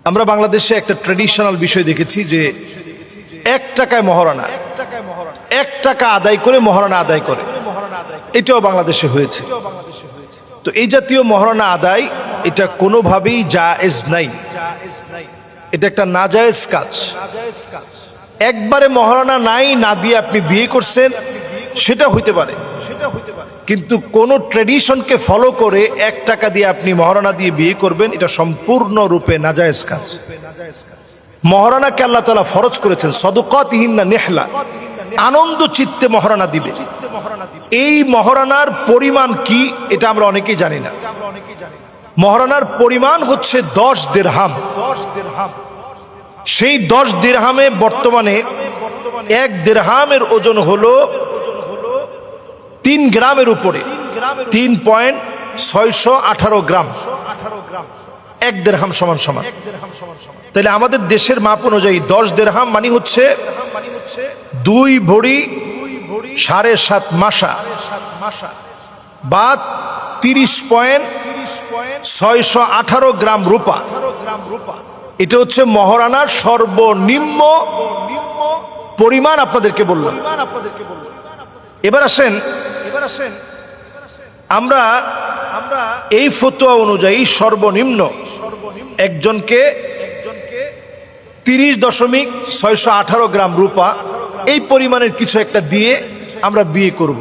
আমরা বাংলাদেশে একটা ট্র্যাডিশনাল বিষয় দেখেছি যে 1 টাকায় মহারণা, 1 টাকা আদায় করে মহারণা আদায় করে, এটাও বাংলাদেশে হয়েছে। তো এই জাতীয় মহারণা আদায় এটা কোনোভাবেই জায়েজ নাই, এটা একটা নাজায়েজ কাজ। একবারে মহারণা নাই না দিয়ে আপনি বিয়ে করছেন সেটা হইতে পারে, কিন্তু কোন ট্র্যাডিশনকে ফলো করে 1 টাকা দিয়ে আপনি মহারণা দিয়ে বিয়ে করবেন এটা সম্পূর্ণরূপে নাজায়েজ কাজ। মহারণাকে আল্লাহ তাআলা ফরজ করেছেন সাদাকাতিহিন্না নিহলা, আনন্দ চিত্তে মহারণা দিবে। এই মহারণার পরিমাণ কি এটা আমরা অনেকেই জানি না। মহারণার পরিমাণ হচ্ছে 10 দিরহাম। সেই 10 দিরহামে বর্তমানে 1 দিরহামের ওজন হলো 3 গ্রামের উপরে, 3.618 গ্রাম। 1 দিরহাম সমান সমান। তাহলে আমাদের দেশের মাপ অনুযায়ী 10 দিরহাম মানে হচ্ছে 2 ভরি 7.5 মাসা বা 30.618 গ্রাম রূপা। এটা হচ্ছে মহারণার সর্বনিম্ন পরিমাণ আপনাদেরকে বললাম। এবার আসেন আমরা এই ফতোয়া অনুযায়ী সর্বনিম্ন একজনকে 30.618 গ্রাম রূপা এই পরিমাণের কিছু একটা দিয়ে আমরা বিয়ে করব।